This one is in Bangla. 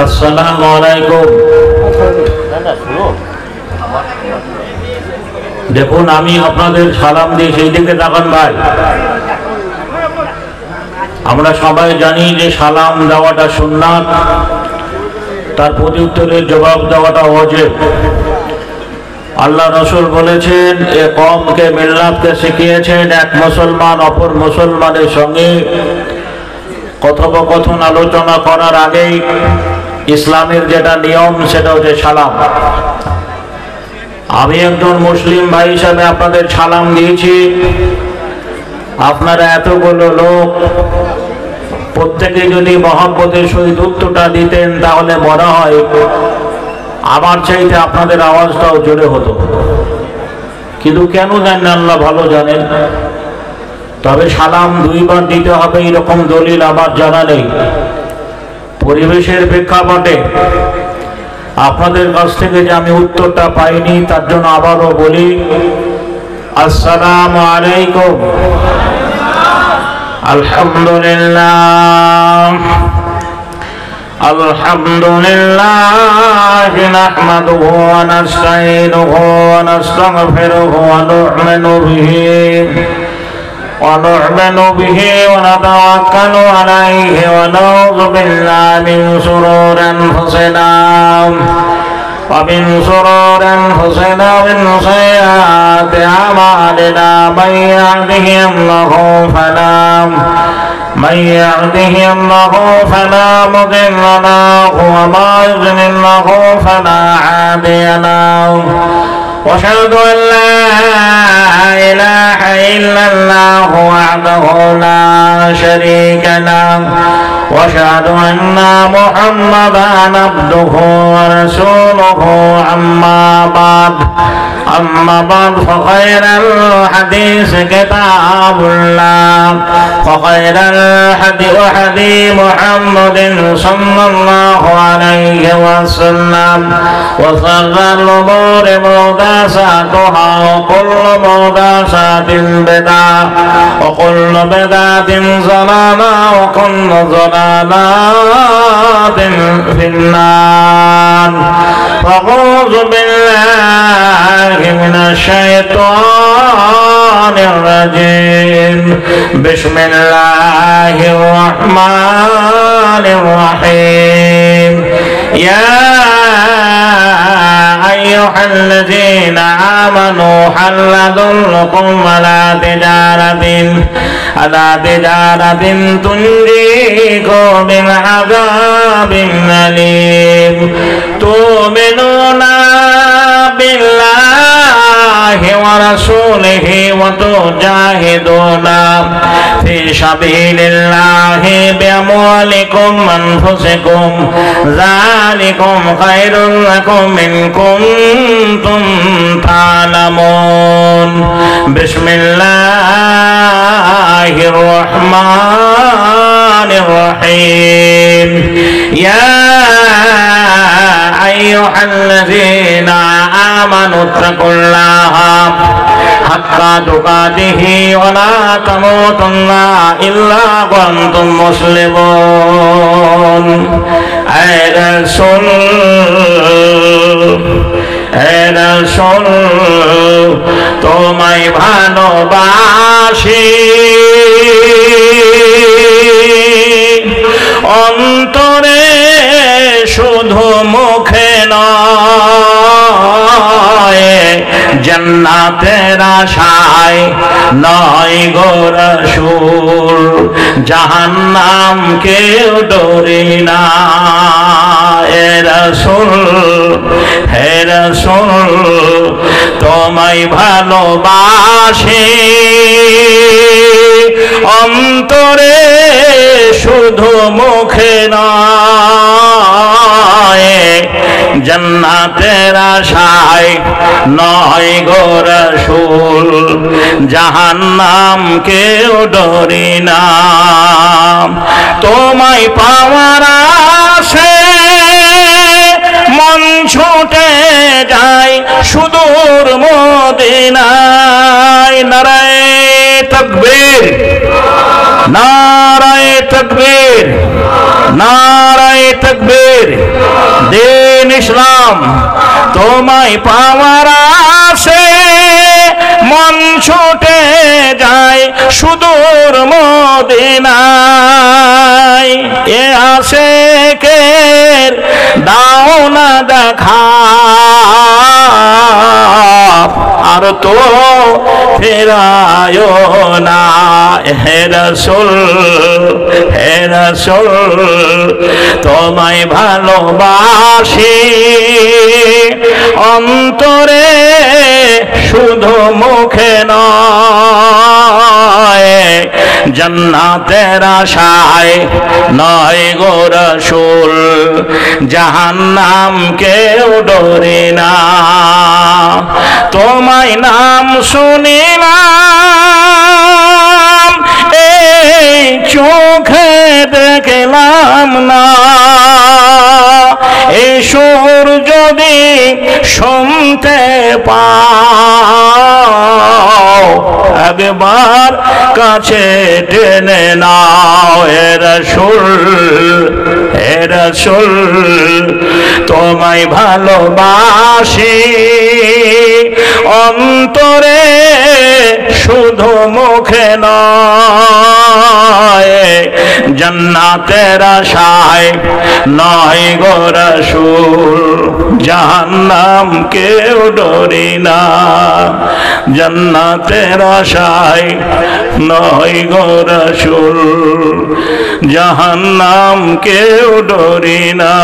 আসসালামু আলাইকুম। দেখুন, আমি আপনাদের সালাম দিয়ে সেই দিকে তাকান ভাই। আমরা সবাই জানি যে সালাম দেওয়াটা সুন্নাত, তার প্রত্যুত্তরের জবাব দেওয়াটা ওয়াজিব। আল্লাহ রসুল বলেছেন, এ কওমকে মিল্লাতকে শিখিয়েছেন এক মুসলমান অপর মুসলমানের সঙ্গে কথোপকথন আলোচনা করার আগেই ইসলামের যেটা নিয়ম সেটা হচ্ছে সালাম। আমি একজন মুসলিম ভাই হিসাবে আপনাদের সালাম দিয়েছি। আপনারা এতগুলো লোক প্রত্যেকে যদি মহব্বতের সহিত উত্তরটা দিতেন তাহলে মনে হয় আমার চাইতে আপনাদের আওয়াজটাও জোরে হতো, কিন্তু কেন জানেন আল্লাহ ভালো জানেন। তবে সালাম দুইবার দিতে হবে এরকম দলিল আমার জানা নেই। পরিবেশের প্রেক্ষাপটে আপনাদের কাছ থেকে যে আমি উত্তরটা পাইনি তার জন্য আবারও বলি, আসসালামু আলাইকুম। আলহামদুলিল্লাহ আলহামদুলিল্লাহ নাহমাদুহু ওয়া নাস্তাঈনুহু ওয়া নাস্তাগফিরুহু ওয়া নু'মিনু বিহি ওয়া নাতাওয়াক্কালু আলাইহি ওয়া নাউযু বিল্লাহি মিন শুরুরি আনফুসিনা ومن شرور أنفسنا ومن سيئات أعمالنا من يهده الله فلا مضل له وما يضلل فلا هادي له وأشهد أن لا إله إلا الله وحده لا شريك له وأشهد أن محمدا عبده ورسوله أما بعد فخير الحديث كتاب الله وخير الهدي محمد صلى الله عليه وسلم وشر الأمور محدثاتها وكل محدثة بدعة وكل بدعة ضلالة وكل ضلالة في النار. أعوذ بالله من الشيطان الرجيم. بسم الله الرحمن الرحيم. يا أيها الذين آمنوا هل أدلكم على تجارة تنجيكم من عذاب أليم تؤمنون بالله ورسوله وتجاهدون في سبيل الله بأموالكم وأنفسكم ذلكم خير لكم إن كنتم تعلمون. بسم الله الرحمن الرحيم. يا أيها الذين آمنوا اتقوا الله حق تقاته ولا تموتن إلا وأنتم مسلمون. রাসূল তোমায় ভালোবাসি অন্তরে শুধু মুখে নয়, জান্নাতের আশায় নয় গো রাসূল, জাহান্নাম কেউ ডরি না। হে রাসূল তোমায় ভালোবাসি অন্তরে শুধু মুখে নয়, জান্নাতের আশায় নয় গো রাসূল, জাহান্নাম কেউ ডরি না। তোমায় পাওয়ার আশে মন ছুটে যায় সুদূর মদিনায়। নারায়ে তাকবীর, নারায়ে তাকবীর, নারায়ে তাকবীর। দিন ইসলাম তোমায় পাওয়ার আশে মন ছুটে যায় সুদূর মদিনায়। এ আশিকের দাও না দেখা, আর তো ফেরায় না। হে রাসূল, হে রাসূল তোমায় ভালোবাসি অন্তরে, শুধু মুখে নয়। জান্নাতের আশায় নয় গো রাসূল, জাহান্নাম কেউ ডরে না। তোমায় নাম শুনিলাম, এই চোখে দেখলাম না। এই সুর যদি শুনতে পাও, একবার কাছে টেনে নাও। হে রাসূল, হে রাসূল তোমায় ভালোবাসি অন্তরে, শুধু মুখে নয়। জান্নাতের আশায় নয় গো রাসূল, জাহান্নাম কেউ ডরি না। জান্নাতের আশায় নয় গো রাসূল, জাহান্নাম কেউ ডরি না।